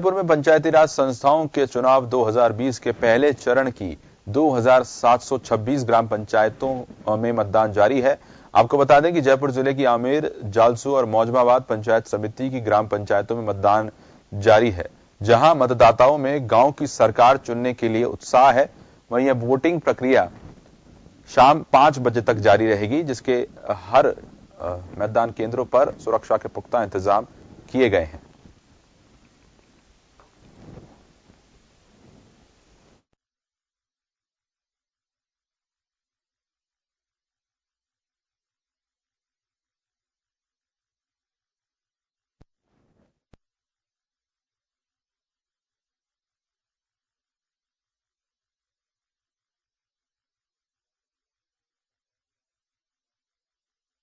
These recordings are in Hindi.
उदयपुर में पंचायती राज संस्थाओं के चुनाव 2020 के पहले चरण की 2726 ग्राम पंचायतों में मतदान जारी है। आपको बता दें कि जयपुर जिले की आमेर, जालसू और मौजमाबाद पंचायत समिति की ग्राम पंचायतों में मतदान जारी है, जहां मतदाताओं में गांव की सरकार चुनने के लिए उत्साह है। वहीं यह वोटिंग प्रक्रिया शाम 5 बजे तक जारी रहेगी, जिसके हर मतदान केंद्रों पर सुरक्षा के पुख्ता इंतजाम किए गए हैं।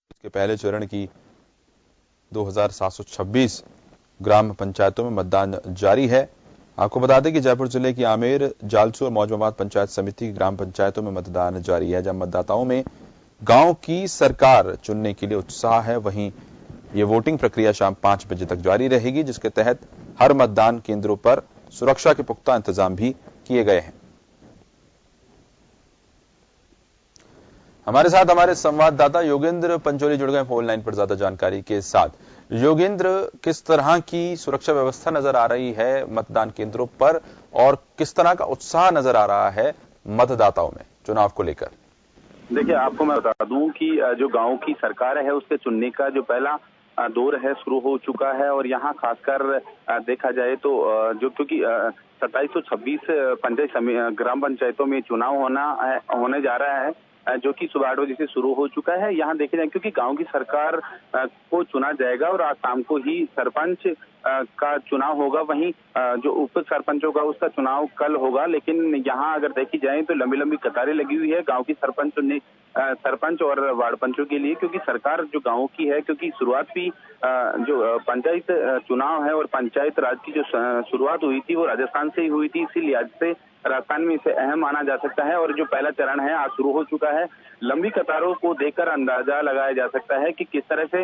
इसके पहले चरण की 2726 ग्राम पंचायतों में मतदान जारी है। आपको बता दें कि जयपुर जिले की आमेर, जालसू और मौजमाबाद पंचायत समिति की ग्राम पंचायतों में मतदान जारी है, जहां मतदाताओं में गांव की सरकार चुनने के लिए उत्साह है। वहीं ये वोटिंग प्रक्रिया शाम 5 बजे तक जारी रहेगी, जिसके तहत हर मतदान केंद्रों पर सुरक्षा के पुख्ता इंतजाम भी किए गए हैं। हमारे साथ हमारे संवाददाता योगेंद्र पंचोली जुड़ गए फोन लाइन पर ज्यादा जानकारी के साथ। योगेंद्र, किस तरह की सुरक्षा व्यवस्था नजर आ रही है मतदान केंद्रों पर और किस तरह का उत्साह नजर आ रहा है मतदाताओं में चुनाव को लेकर? देखिए, आपको मैं बता दूं कि जो गांव की सरकार है उसके चुनने का जो पहला दौर है शुरू हो चुका है। और यहाँ खासकर देखा जाए तो जो क्योंकि 2726 ग्राम पंचायतों में चुनाव होने जा रहा है, जो कि सुबह 8 बजे से शुरू हो चुका है। यहाँ देखे जाए क्योंकि गांव की सरकार को चुना जाएगा और आज शाम को ही सरपंच का चुनाव होगा। वहीं जो उप सरपंच होगा उसका चुनाव कल होगा। लेकिन यहाँ अगर देखी जाए तो लंबी लंबी कतारें लगी हुई है गांव की सरपंच और वार्ड पंचों के लिए, क्योंकि सरकार जो गांव की है, क्योंकि शुरुआत भी जो पंचायत चुनाव है और पंचायत राज की जो शुरुआत हुई थी वो राजस्थान से ही हुई थी, इसी लिहाज से राजस्थान में इसे अहम माना जा सकता है। और जो पहला चरण है आज शुरू हो चुका है। लंबी कतारों को देखकर अंदाजा लगाया जा सकता है कि किस तरह से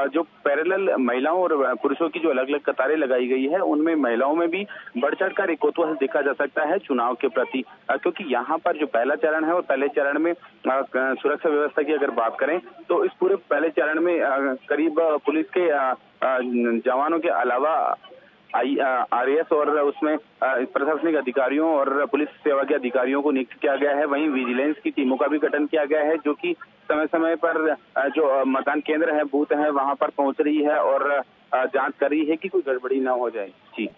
जो पैरेलल महिलाओं और पुरुषों की जो अलग अलग कतारें लगाई गई है, उनमें महिलाओं में भी बढ़ चढ़कर एक कौतूहल देखा जा सकता है चुनाव के प्रति, क्योंकि यहाँ पर जो पहला चरण है और पहले चरण में सुरक्षा व्यवस्था की अगर बात करें तो इस पूरे पहले चरण में करीब पुलिस के जवानों के अलावा RAS और उसमें प्रशासनिक अधिकारियों और पुलिस सेवा के अधिकारियों को नियुक्त किया गया है। वहीं विजिलेंस की टीमों का भी गठन किया गया है, जो कि समय समय पर जो मतदान केंद्र है, बूथ है, वहां पर पहुंच रही है और जांच कर रही है कि कोई गड़बड़ी ना हो जाए। जी,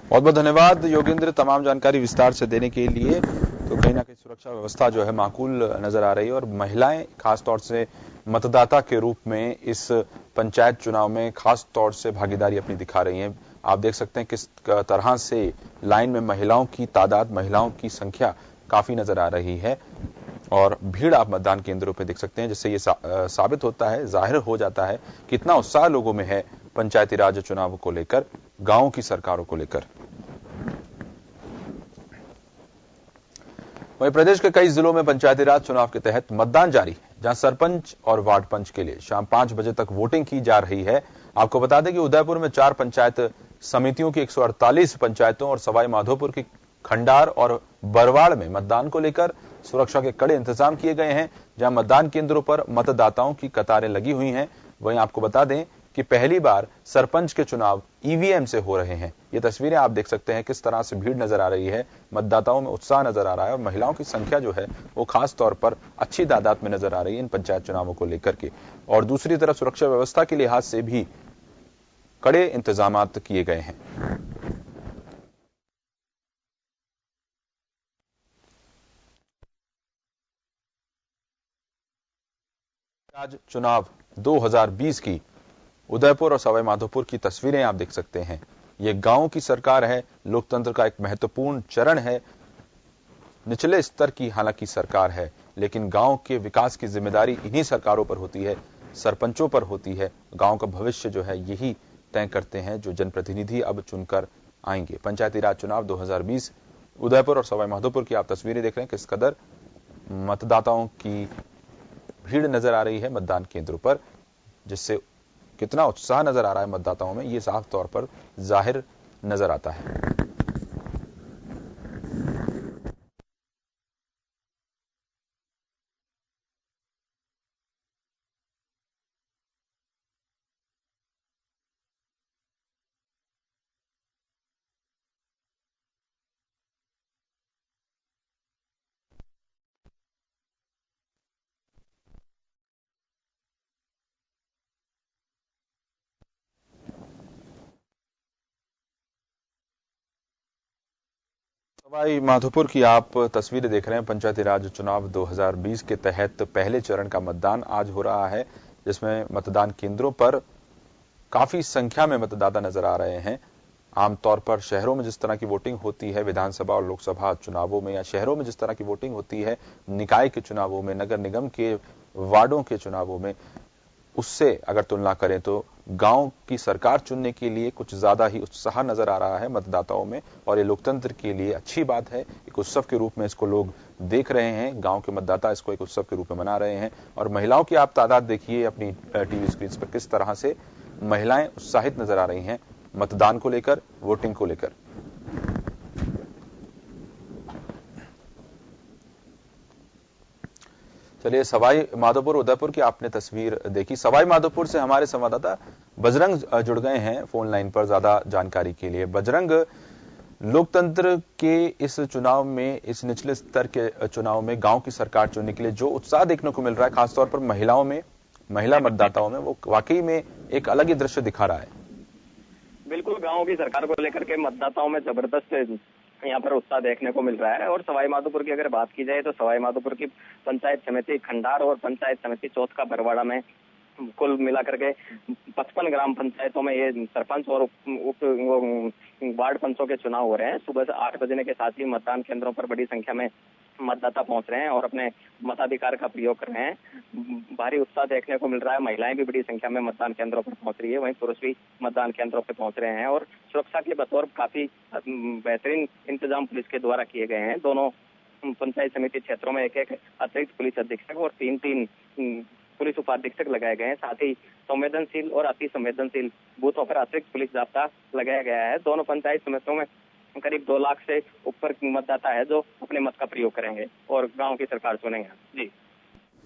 बहुत बहुत धन्यवाद योगेंद्र, तमाम जानकारी विस्तार से देने के लिए। तो कहीं ना कहीं सुरक्षा व्यवस्था जो है माकूल नजर आ रही है और महिलाएं खासतौर से मतदाता के रूप में इस पंचायत चुनाव में खास तौर से भागीदारी अपनी दिखा रही हैं। आप देख सकते हैं किस तरह से लाइन में महिलाओं की तादाद, महिलाओं की संख्या काफी नजर आ रही है और भीड़ आप मतदान केंद्रों पर देख सकते हैं, जिससे ये साबित होता है, जाहिर हो जाता है कितना उत्साह लोगों में है पंचायती राज चुनाव को लेकर, गांव की सरकारों को लेकर। वहीं प्रदेश के कई जिलों में पंचायती राज चुनाव के तहत मतदान जारी है, जहां सरपंच और वार्ड पंच के लिए शाम 5 बजे तक वोटिंग की जा रही है। आपको बता दें कि उदयपुर में 4 पंचायत समितियों की 148 पंचायतों और सवाई माधोपुर की खंडार और बरवाड़ में मतदान को लेकर सुरक्षा के कड़े इंतजाम किए गए हैं, जहां मतदान केंद्रों पर मतदाताओं की कतारें लगी हुई हैं। वहीं आपको बता दें कि पहली बार सरपंच के चुनाव EVM से हो रहे हैं। ये तस्वीरें आप देख सकते हैं किस तरह से भीड़ नजर आ रही है, मतदाताओं में उत्साह नजर आ रहा है और महिलाओं की संख्या जो है वो खास तौर पर अच्छी तादाद में नजर आ रही है इन पंचायत चुनावों को लेकर के। और दूसरी तरफ सुरक्षा व्यवस्था के लिहाज से भी कड़े इंतजाम किए गए हैं। आज चुनाव 2020 की उदयपुर और सवाई माधोपुर की तस्वीरें आप देख सकते हैं। ये गांव की सरकार है, लोकतंत्र का एक महत्वपूर्ण चरण है। निचले स्तर की हालांकि सरकार है, लेकिन गांव के विकास की जिम्मेदारी इन्हीं सरकारों पर होती है, सरपंचों पर होती है। गांव का भविष्य जो है यही तय करते हैं जो जनप्रतिनिधि अब चुनकर आएंगे। पंचायती राज चुनाव 2020 उदयपुर और सवाई माधोपुर की आप तस्वीरें देख रहे हैं, किस कदर मतदाताओं की भीड़ नजर आ रही है मतदान केंद्रों पर, जिससे कितना उत्साह नजर आ रहा है मतदाताओं में, ये साफ तौर पर जाहिर नजर आता है। सवाई माधोपुर की आप तस्वीरें देख रहे हैं। पंचायती राज चुनाव 2020 के तहत पहले चरण का मतदान आज हो रहा है, जिसमें मतदान केंद्रों पर काफी संख्या में मतदाता नजर आ रहे हैं। आमतौर पर शहरों में जिस तरह की वोटिंग होती है विधानसभा और लोकसभा चुनावों में, या शहरों में जिस तरह की वोटिंग होती है निकाय के चुनावों में, नगर निगम के वार्डों के चुनावों में, उससे अगर तुलना करें तो गांव की सरकार चुनने के लिए कुछ ज्यादा ही उत्साह नजर आ रहा है मतदाताओं में, और ये लोकतंत्र के लिए अच्छी बात है। एक उत्सव के रूप में इसको लोग देख रहे हैं, गांव के मतदाता इसको एक उत्सव के रूप में मना रहे हैं। और महिलाओं की आप तादाद देखिए अपनी टीवी स्क्रीन पर, किस तरह से महिलाएं उत्साहित नजर आ रही हैं मतदान को लेकर, वोटिंग को लेकर। चलिए, सवाई माधोपुर उदयपुर की आपने तस्वीर देखी। सवाई माधोपुर से हमारे संवाददाता बजरंग जुड़ गए हैं फोन लाइन पर ज्यादा जानकारी के लिए। बजरंग, लोकतंत्र के इस चुनाव में, इस निचले स्तर के चुनाव में गांव की सरकार चुनने के लिए जो उत्साह देखने को मिल रहा है, खासतौर पर महिलाओं में, महिला मतदाताओं में, वो वाकई में एक अलग ही दृश्य दिखा रहा है। बिल्कुल, गांव की सरकार को लेकर के मतदाताओं में जबरदस्त यहाँ पर उत्साह देखने को मिल रहा है। और सवाई माधोपुर की अगर बात की जाए तो सवाई माधोपुर की पंचायत समिति खंडार और पंचायत समिति चौथ का बरवाड़ा में कुल मिलाकर के 55 ग्राम पंचायतों में ये सरपंच और उप वार्ड पंचों के चुनाव हो रहे हैं। सुबह से 8 बजने के साथ ही मतदान केंद्रों पर बड़ी संख्या में मतदाता पहुंच रहे हैं और अपने मताधिकार का प्रयोग कर रहे हैं। भारी उत्साह देखने को मिल रहा है। महिलाएं भी बड़ी संख्या में मतदान केंद्रों पर पहुंच रही है, वहीं पुरुष भी मतदान केंद्रों पर पहुंच रहे हैं। और सुरक्षा के बतौर काफी बेहतरीन इंतजाम पुलिस के द्वारा किए गए हैं। दोनों पंचायत समिति क्षेत्रों में एक अतिरिक्त पुलिस अधीक्षक और 3 पुलिस उपाधीक्षक लगाए गए हैं। साथ ही संवेदनशील और अति संवेदनशील बूथों पर अतिरिक्त पुलिस जाब्ता लगाया गया है। दोनों पंचायत समितियों में करीब 2 लाख से ऊपर मतदाता है जो अपने मत का प्रयोग करेंगे और गांव की सरकार चुनेंगे। जी,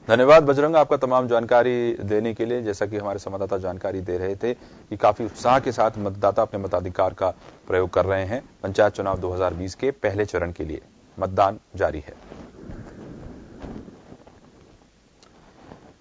धन्यवाद बजरंग आपका तमाम जानकारी देने के लिए। जैसा कि हमारे संवाददाता जानकारी दे रहे थे कि काफी उत्साह के साथ मतदाता अपने मताधिकार का प्रयोग कर रहे हैं। पंचायत चुनाव 2020 के पहले चरण के लिए मतदान जारी है।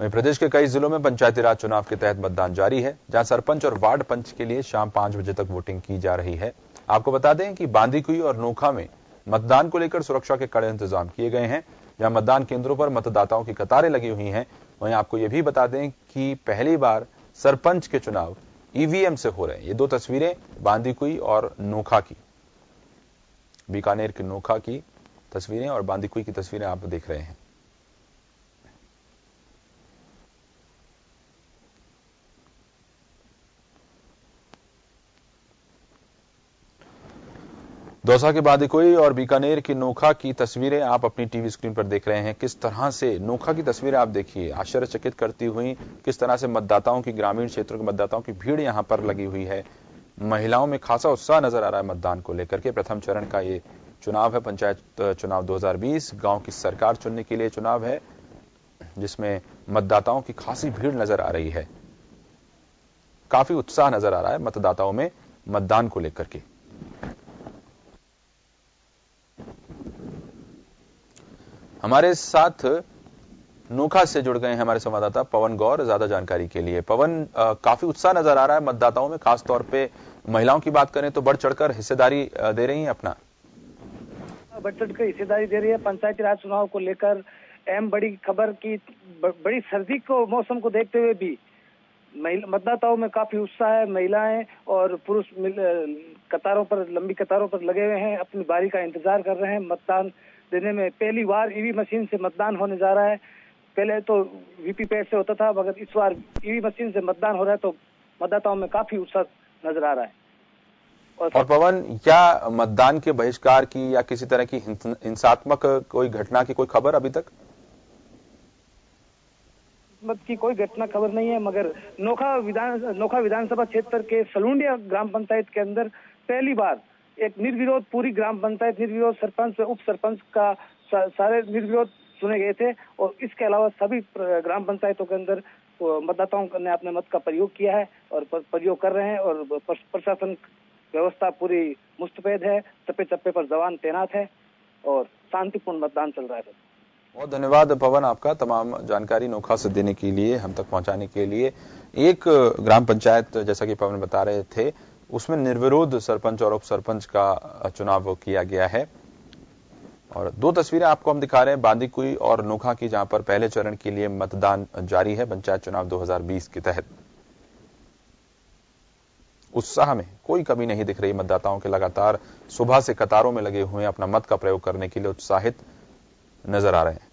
वहीं प्रदेश के कई जिलों में पंचायती राज चुनाव के तहत मतदान जारी है, जहां सरपंच और वार्ड पंच के लिए शाम 5 बजे तक वोटिंग की जा रही है। आपको बता दें कि बांदीकुई और नोखा में मतदान को लेकर सुरक्षा के कड़े इंतजाम किए गए हैं, जहां मतदान केंद्रों पर मतदाताओं की कतारें लगी हुई हैं। वहीं आपको यह भी बता दें कि पहली बार सरपंच के चुनाव ईवीएम से हो रहे हैं। ये 2 तस्वीरें बांदीकुई और नोखा की, बीकानेर के नोखा की तस्वीरें और बांदीकुई की तस्वीरें आप देख रहे हैं। दौसा के बांदीकुई और बीकानेर की नोखा की तस्वीरें आप अपनी टीवी स्क्रीन पर देख रहे हैं। किस तरह से नोखा की तस्वीरें आप देखिए, आश्चर्यचकित करती हुई, किस तरह से मतदाताओं की, ग्रामीण क्षेत्रों के मतदाताओं की भीड़ यहां पर लगी हुई है। महिलाओं में खासा उत्साह नजर आ रहा है मतदान को लेकर के। प्रथम चरण का ये चुनाव है, पंचायत चुनाव 2020, गांव की सरकार चुनने के लिए चुनाव है, जिसमें मतदाताओं की खासी भीड़ नजर आ रही है। काफी उत्साह नजर आ रहा है मतदाताओं में मतदान को लेकर के। हमारे साथ नोखा से जुड़ गए हैं हमारे संवाददाता पवन गौर ज्यादा जानकारी के लिए। पवन, काफी उत्साह नजर आ रहा है मतदाताओं में, खासतौर पे महिलाओं की बात करें तो बढ़ चढ़कर हिस्सेदारी दे रही हैं अपना। बढ़ चढ़कर हिस्सेदारी दे रही है पंचायती राज चुनाव को लेकर। अहम बड़ी खबर की बड़ी सर्दी को मौसम को देखते हुए भी मतदाताओं में काफी उत्साह है। महिलाएं और पुरुष कतारों पर, लंबी कतारों पर लगे हुए हैं, अपनी बारी का इंतजार कर रहे हैं। मतदान देने में पहली बार ईवी मशीन से मतदान होने जा रहा है। पहले तो वीवीपैट से होता था, मगर इस बार ईवी मशीन से मतदान हो रहा है, तो मतदाताओं में काफी उत्साह नजर आ रहा है। और पवन, क्या मतदान के बहिष्कार की या किसी तरह की हिंसात्मक कोई घटना की कोई खबर अभी तक? की कोई घटना खबर नहीं है, मगर नोखा विधानसभा क्षेत्र के सलूंडिया ग्राम पंचायत के अंदर पहली बार एक निर्विरोध पूरी ग्राम पंचायत निर्विरोध सरपंच उप सरपंच का सारे निर्विरोध चुने गए थे। और इसके अलावा सभी ग्राम पंचायतों के अंदर मतदाताओं ने अपने मत का प्रयोग किया है और प्रयोग कर रहे हैं। और प्रशासन व्यवस्था पूरी मुस्तैद है, चप्पे चप्पे पर जवान तैनात है और शांतिपूर्ण मतदान चल रहा है। बहुत धन्यवाद पवन, आपका तमाम जानकारी नोखा से देने के लिए, हम तक पहुंचाने के लिए। एक ग्राम पंचायत जैसा कि पवन बता रहे थे, उसमें निर्विरोध सरपंच और उप सरपंच का चुनाव किया गया है। और दो तस्वीरें आपको हम दिखा रहे हैं, बांदीकुई और नोखा की, जहां पर पहले चरण के लिए मतदान जारी है पंचायत चुनाव 2020 के तहत। उत्साह में कोई कमी नहीं दिख रही, मतदाताओं के लगातार सुबह से कतारों में लगे हुए अपना मत का प्रयोग करने के लिए उत्साहित नजर आ रहे हैं।